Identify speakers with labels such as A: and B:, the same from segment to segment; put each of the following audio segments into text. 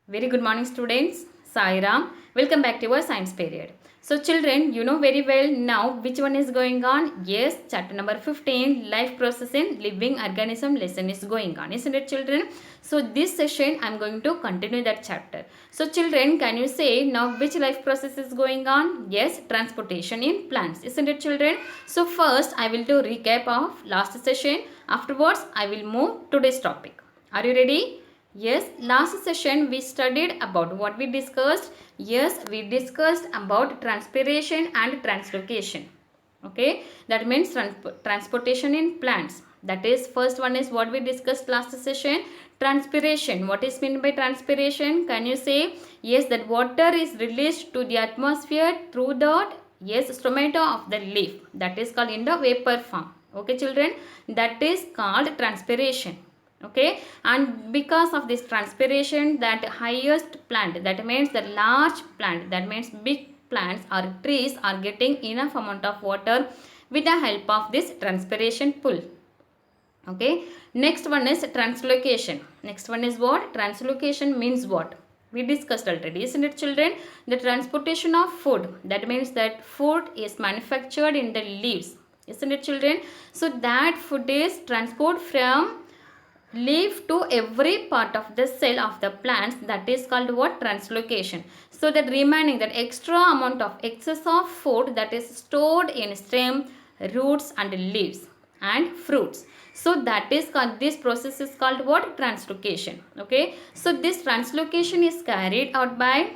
A: Very good morning, students. Sai Ram. Welcome back to our science period. So, children, you know very well now which one is going on. Yes, chapter number 15, life process in living organism lesson is going on, isn't it, children? So, this session I am going to continue that chapter. So, children, can you say now which life process is going on? Yes, transportation in plants, isn't it, children? So, first I will do recap of last session. Afterwards, I will move today's topic. Are you ready? Yes, last session we studied about what we discussed. Yes, we discussed about transpiration and translocation. Okay, that means transportation in plants. That is, first one is what we discussed last session. Transpiration. What is meant by transpiration? Can you say? Yes, that water is released to the atmosphere through the stomata of the leaf. That is called in the vapor form. Okay, children, that is called transpiration. Okay, and because of this transpiration, that highest plant, that means the large plant, that means big plants or trees are getting enough amount of water with the help of this transpiration pull. Okay, next one is translocation. Next one is what? Translocation means what? We discussed already, isn't it, children? The transportation of food, that means that food is manufactured in the leaves, isn't it, children? So that food is transported from leaf to every part of the cell of the plants, that is called what? Translocation. So that remaining, that extra amount of excess of food that is stored in stem, roots and leaves and fruits. So that is called, this process is called what? Translocation. Okay, so this translocation is carried out by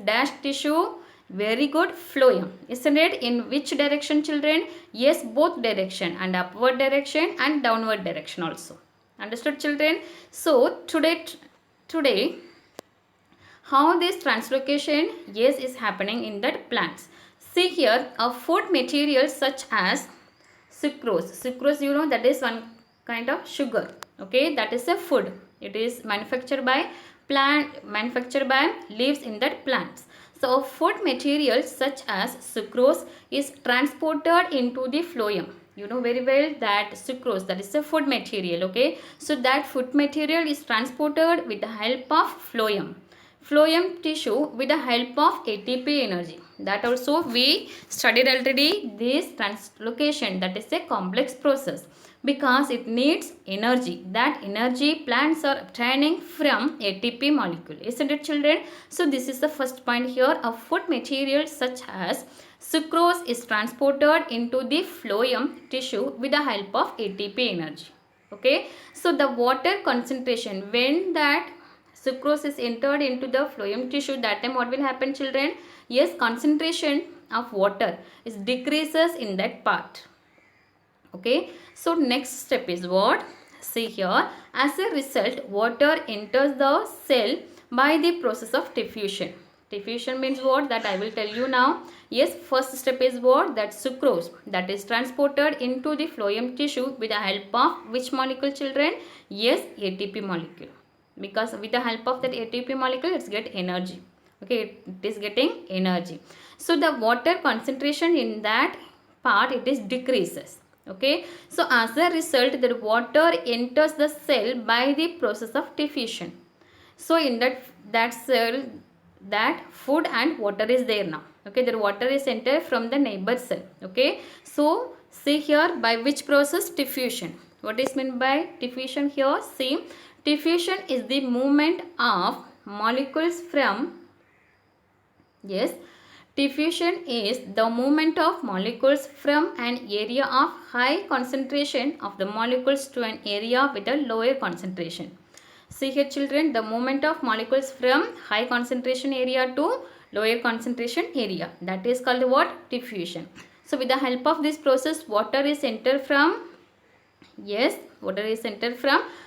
A: dash tissue. Very good, phloem, isn't it? In which direction, children? Yes, both direction, and upward direction and downward direction also. Understood, children? So today how this translocation is happening in that plants. See here, a food material such as sucrose. Sucrose, you know, that is one kind of sugar. Okay, that is a food. It is manufactured by leaves in that plants. So food material such as sucrose is transported into the phloem. You know very well that sucrose, that is a food material. Okay, so that food material is transported with the help of phloem tissue with the help of ATP energy. That also we studied already. This translocation, that is a complex process because it needs energy. That energy plants are obtaining from ATP molecule, isn't it, children? So this is the first point here. A food material such as sucrose is transported into the phloem tissue with the help of ATP energy. Okay, so the water concentration, when that sucrose is entered into the phloem tissue, that time what will happen, children? Yes, concentration of water is decreases in that part. Okay, so next step is what? See here, as a result water enters the cell by the process of diffusion. Diffusion means what? That I will tell you now. Yes, first step is what? That sucrose, that is transported into the phloem tissue with the help of which molecule, children? Yes, ATP molecule. Because with the help of that ATP molecule, it's get energy. Okay, it is getting energy. So the water concentration in that part, it is decreases. Okay, so as a result, the water enters the cell by the process of diffusion. So in that cell, that food and water is there now. Okay, the water is entered from the neighbor cell. Okay, so see here, by which process? Diffusion. What is meant by diffusion here? See, diffusion is the movement of molecules from diffusion is the movement of molecules from an area of high concentration of the molecules to an area with a lower concentration. See here, children, the movement of molecules from high concentration area to lower concentration area. That is called what? Diffusion. So with the help of this process, water is entered from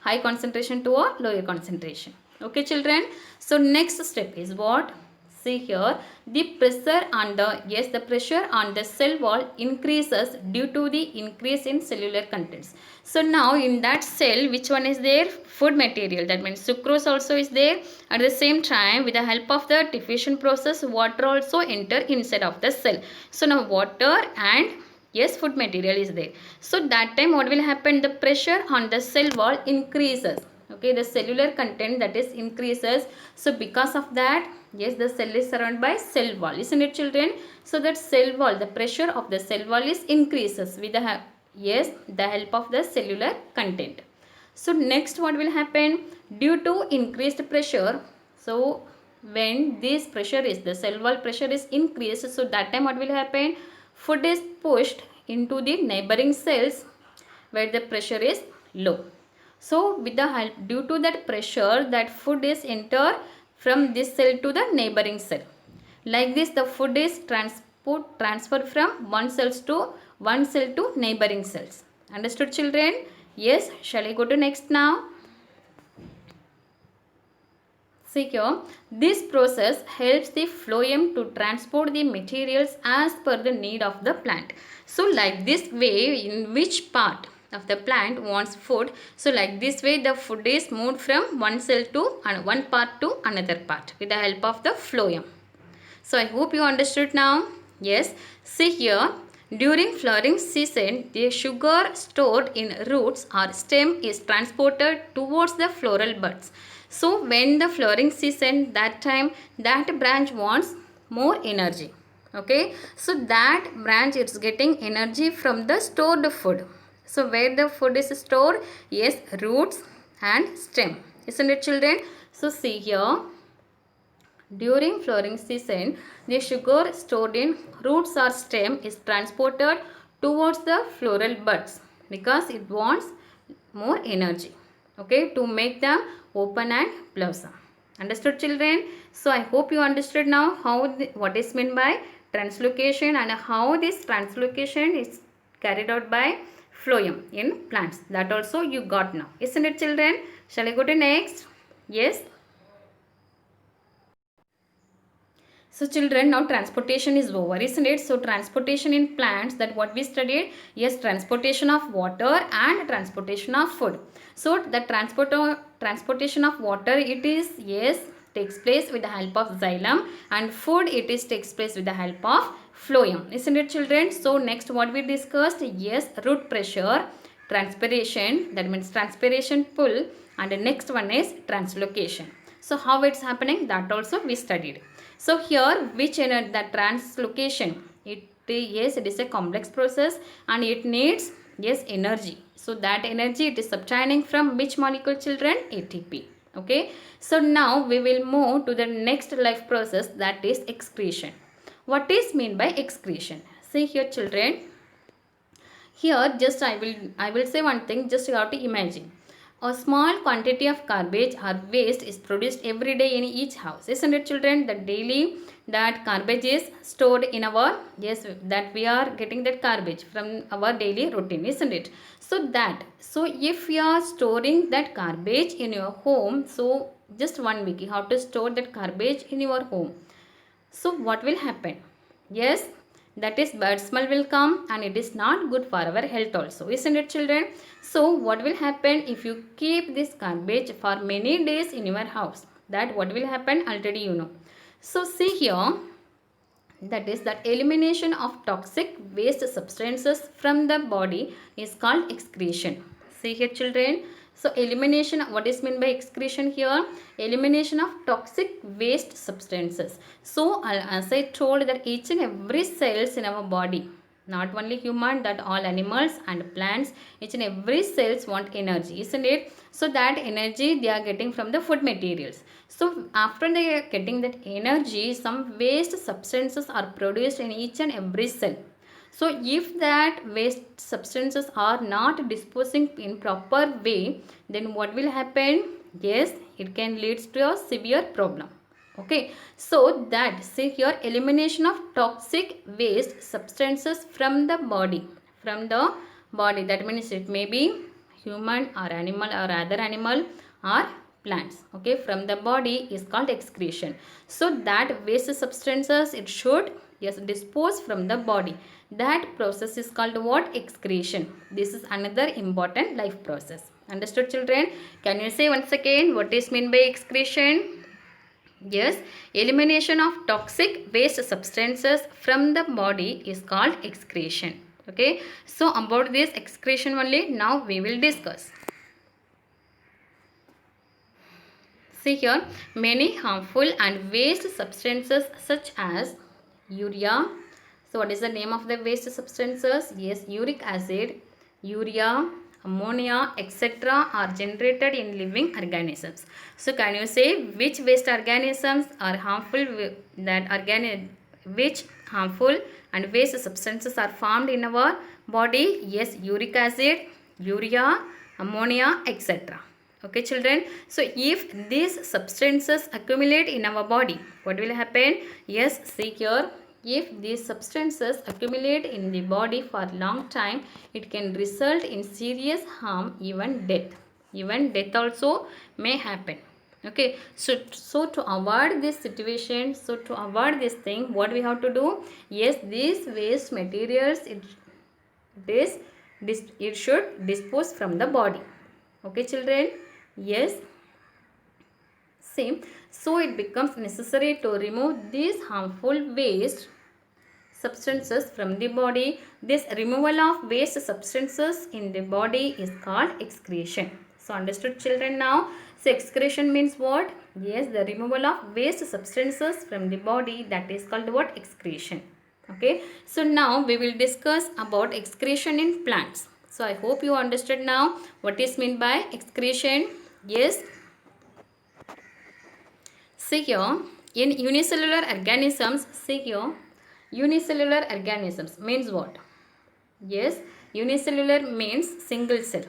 A: high concentration to a lower concentration. Okay, children. So next step is what? See here, the pressure on the cell wall increases due to the increase in cellular contents. So now in that cell, which one is there? Food material, that means sucrose also is there. At the same time, with the help of the diffusion process, water also enter inside of the cell. So now water and food material is there. So that time what will happen? The pressure on the cell wall increases. Okay, the cellular content that is increases. So because of that, yes, the cell is surrounded by cell wall, isn't it children? So that cell wall, the pressure of the cell wall is increases with the yes, the help of the cellular content. So next what will happen? Due to increased pressure, so when this pressure is, the cell wall pressure is increased, so that time what will happen? Food is pushed into the neighboring cells where the pressure is low. So with the help, due to that pressure, that food is enter from this cell to the neighboring cell. Like this, the food is transferred from one cell to neighboring cells. Understood children? Yes. Shall I go to next now? See here, this process helps the phloem to transport the materials as per the need of the plant. So like this way, in which part of the plant wants food, so like this way the food is moved from one cell to one part to another part with the help of the phloem. So I hope you understood now. Yes. See here, during flowering season, the sugar stored in roots or stem is transported towards the floral buds. So when the flowering season, that time that branch wants more energy. Okay. So that branch is getting energy from the stored food. So where the food is stored? Yes, roots and stem. Isn't it children? So see here. During flowering season, the sugar stored in roots or stem is transported towards the floral buds because it wants more energy, okay, to make them open and blossom. Understood children? So I hope you understood now what is meant by translocation and how this translocation is carried out by phloem in plants. That also you got now. Isn't it children? Shall I go to next? Yes. So children, now transportation is over, isn't it? So transportation in plants, that what we studied, yes, transportation of water and transportation of food. So the transportation of water, it is, yes, takes place with the help of xylem, and food, it is takes place with the help of phloem, isn't it children? So next what we discussed, yes, root pressure, transpiration, that means transpiration pull, and the next one is translocation. So how it's happening, that also we studied. So here which energy, the translocation, it is a complex process and it needs, yes, energy. So that energy, it is obtaining from which molecule children? ATP. Okay. So now we will move to the next life process, that is excretion. What is mean by excretion? See here children. Here just I will say one thing, just you have to imagine. A small quantity of garbage or waste is produced every day in each house. Isn't it children? That daily that garbage is stored in our, yes, that we are getting that garbage from our daily routine, isn't it? So if you are storing that garbage in your home, so just 1 week you have to store that garbage in your home. So what will happen? Yes, that is bad smell will come and it is not good for our health also, isn't it children? So what will happen if you keep this garbage for many days in your house? That what will happen already you know. So see here, that is that elimination of toxic waste substances from the body is called excretion. See here children. So elimination, what is meant by excretion here? Elimination of toxic waste substances. So as I told that each and every cells in our body, not only human, that all animals and plants, each and every cells want energy, isn't it? So that energy they are getting from the food materials. So after they are getting that energy, some waste substances are produced in each and every cell. So if that waste substances are not disposing in proper way, then what will happen? Yes, it can lead to a severe problem. Okay, so that, see here, elimination of toxic waste substances from the body, that means it may be human or animal or other animal or plants, okay, from the body is called excretion. So that waste substances, it should, yes, dispose from the body. That process is called what? Excretion. This is another important life process. Understood children? Can you say once again what is meant by excretion? Yes, elimination of toxic waste substances from the body is called excretion. Okay, so about this excretion only now we will discuss. See here, many harmful and waste substances such as urea. So what is the name of the waste substances? Yes, uric acid, urea, ammonia, etc. are generated in living organisms. So can you say which waste organisms are harmful, which harmful and waste substances are formed in our body? Yes, uric acid, urea, ammonia, etc. Okay children, so if these substances accumulate in our body, what will happen? Yes, see here, if these substances accumulate in the body for long time, it can result in serious harm, even death. Even death also may happen. Okay, so to avoid this situation, so to avoid this thing, what we have to do? Yes, these waste materials, it should dispose from the body. Okay children, yes, same. So it becomes necessary to remove these harmful waste substances from the body. This removal of waste substances in the body is called excretion. So understood children now? So excretion means what? Yes, the removal of waste substances from the body, that is called what? Excretion. Okay. So now we will discuss about excretion in plants. So I hope you understood now what is meant by excretion. Yes. See here, in unicellular organisms, see here, unicellular organisms means what? Yes, unicellular means single cell.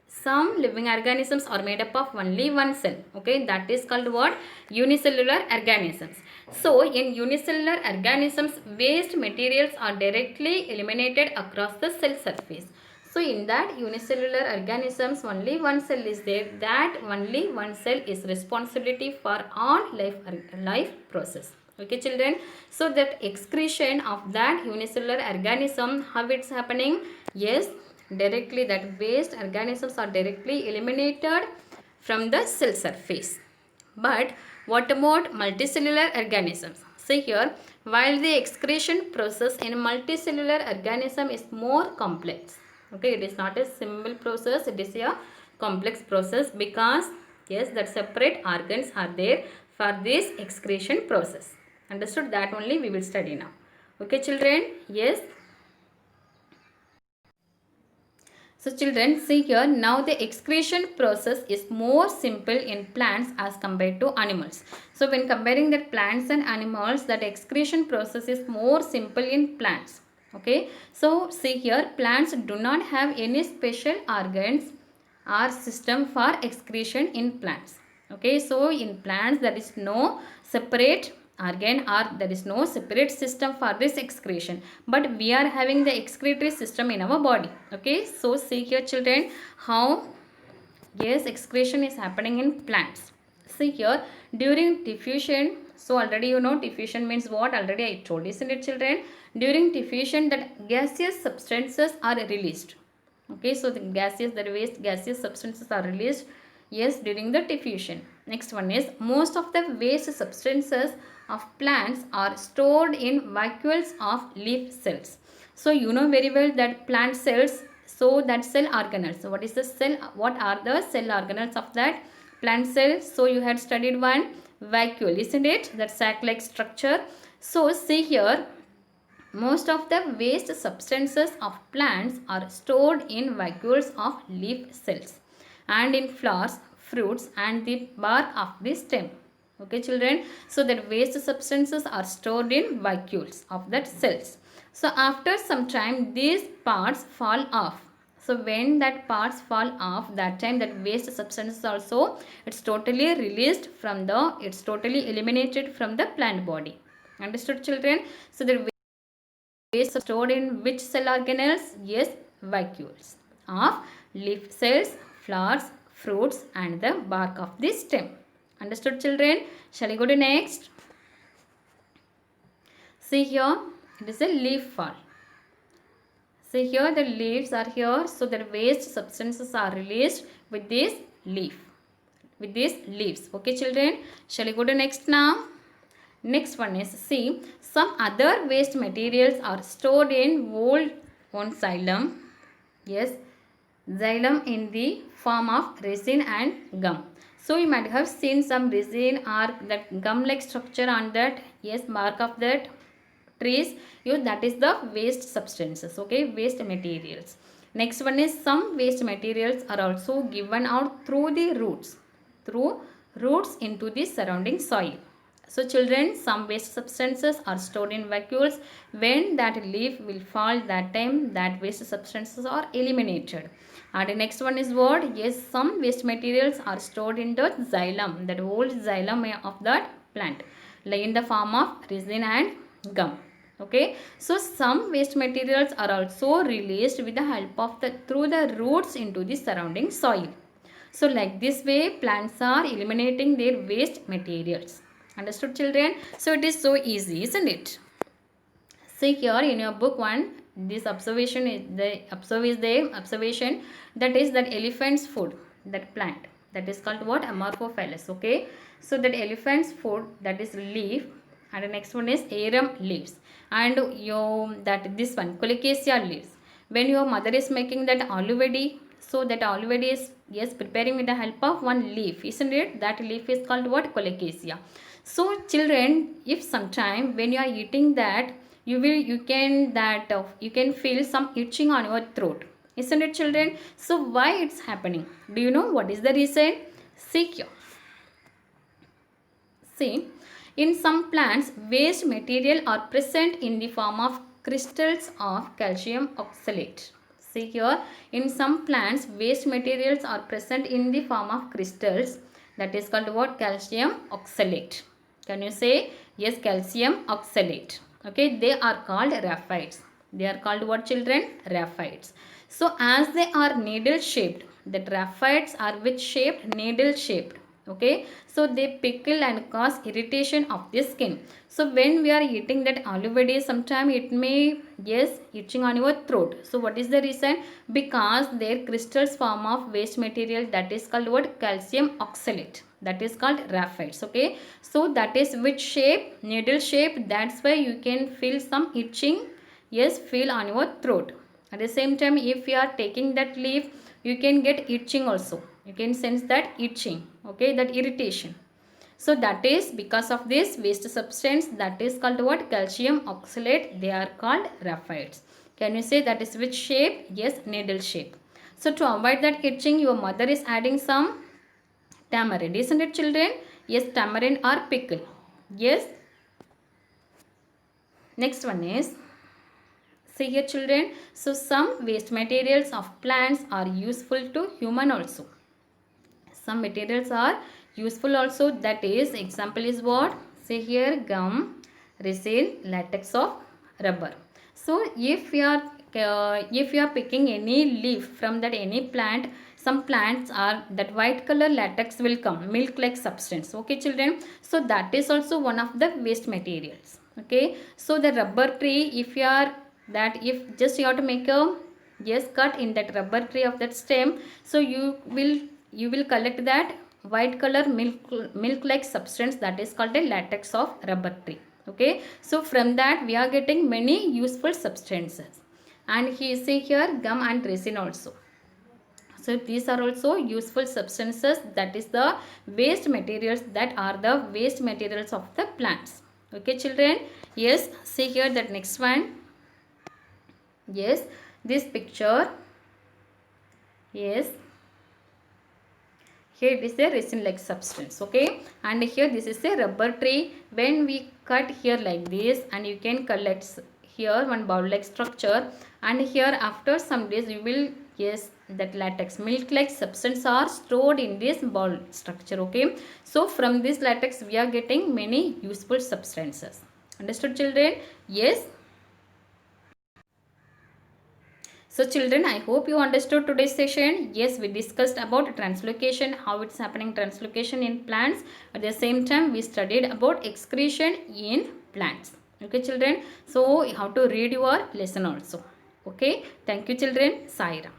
A: Some living organisms are made up of only one cell. Okay, that is called what? Unicellular organisms. So, in unicellular organisms, waste materials are directly eliminated across the cell surface. So, in that unicellular organisms, only one cell is there. That only one cell is responsibility for all life process. Okay children, so that excretion of that unicellular organism, how it's happening? Yes, directly that waste organisms are directly eliminated from the cell surface. But what about multicellular organisms? See here, while the excretion process in multicellular organism is more complex. Okay, it is not a simple process, it is a complex process because yes, that separate organs are there for this excretion process. Understood? That only we will study now. Okay children? Yes. So children, see here, now the excretion process is more simple in plants as compared to animals. So when comparing the plants and animals, that excretion process is more simple in plants. Okay. So see here, plants do not have any special organs or system for excretion in plants. Okay. So in plants there is no separate organ or there is no separate system for this excretion, but we are having the excretory system in our body. Okay, so see here children how yes excretion is happening in plants. See here, during diffusion, so already you know diffusion means what, already I told, isn't it children? During diffusion, that gaseous substances are released. Okay, so the waste gaseous substances are released, yes, during the diffusion. Next one is, most of the waste substances of plants are stored in vacuoles of leaf cells. So you know very well that plant cells, so that cell organelles. So what is the cell? What are the cell organelles of that plant cell? So you had studied one, vacuole, isn't it? That sac-like structure. So see here, most of the waste substances of plants are stored in vacuoles of leaf cells and in flowers, fruits and the bark of the stem. Okay children, so that waste substances are stored in vacuoles of that cells. So after some time these parts fall off. So when that parts fall off, that time that waste substances also, it's totally released from the, it's totally eliminated from the plant body. Understood children? So the waste are stored in which cell organelles? Yes, vacuoles of leaf cells, flowers, fruits and the bark of the stem. Understood children? Shall we go to next? See here, it is a leaf fall. See here, the leaves are here. So the waste substances are released with this leaf, with these leaves. Okay children, shall we go to next now? Next one is, see, some other waste materials are stored in old on xylem. Yes, xylem in the form of resin and gum. So you might have seen some resin or that gum like structure on that, yes, bark of that trees. That is the waste substances, okay, waste materials. Next one is some waste materials are also given out through the roots, through roots into the surrounding soil. So children, some waste substances are stored in vacuoles. When that leaf will fall, that time that waste substances are eliminated. And the next one is what? Yes, some waste materials are stored in the xylem, that old xylem of that plant, like in the form of resin and gum. Okay, so some waste materials are also released with the help of the through the roots into the surrounding soil. So like this way, plants are eliminating their waste materials. Understood, children? So it is so easy, isn't it? See here in your book one, this observation is the observation that is that elephant's food, that plant, that is called what? Amorphophallus. Okay, so that elephant's food, that is leaf, and the next one is arum leaves, and that this one colocasia leaves. When your mother is making that aloo vedi, so that aloo vedi is, yes, preparing with the help of one leaf, isn't it? That leaf is called what? Colocasia. So children, if sometime when you are eating that, you can feel some itching on your throat, isn't it, children? So why it's happening? Do you know what is the reason? See, in some plants, waste material are present in the form of crystals of calcium oxalate. See here, in some plants, waste materials are present in the form of crystals, that is called what? Calcium oxalate. Can you say? Yes, calcium oxalate. Okay, they are called raphides. They are called what, children? Raphides. So as they are needle shaped, the raphides are which shaped? Needle shaped. Okay, so they pickle and cause irritation of the skin. So when we are eating that aloo vedi, sometime it may, yes, itching on your throat. So what is the reason? Because their crystals form of waste material, that is called what? Calcium oxalate, that is called raphides. Okay, so that is which shape? Needle shape. That's why you can feel some itching, yes, feel on your throat. At the same time, if you are taking that leaf, you can get itching also. You can sense that itching, okay, that irritation. So that is because of this waste substance, that is called what? Calcium oxalate. They are called raphides. Can you say that is which shape? Yes, needle shape. So to avoid that itching, your mother is adding some tamarind, isn't it, children? Yes, tamarind or pickle. Yes. Next one is, see here, children. So some waste materials of plants are useful to human also. Some materials are useful also, that is, example is what? Say here, gum, resin, latex of rubber. So if you are picking any leaf from that any plant, some plants are that white color latex will come, milk like substance. Okay, children, so that is also one of the waste materials. Okay, so the rubber tree, if you are that, if just you have to make a, yes, cut in that rubber tree of that stem, so you will collect that white color milk like substance, that is called a latex of rubber tree. Okay, so from that we are getting many useful substances, and he see here gum and resin also. So these are also useful substances, that is the waste materials, that are the waste materials of the plants. Okay, children. Yes, see here that next one. Yes, this picture. Yes, here it is a resin like substance. Okay, and here this is a rubber tree. When we cut here like this, and you can collect here one bowl like structure, and here after some days you will, yes, that latex milk like substance are stored in this bowl structure. Okay, so from this latex we are getting many useful substances. Understood, children? Yes. So children, I hope you understood today's session. Yes, we discussed about translocation, how it's happening translocation in plants. At the same time, we studied about excretion in plants. Okay, children. So how to read your lesson also. Okay. Thank you, children. Sai Ram.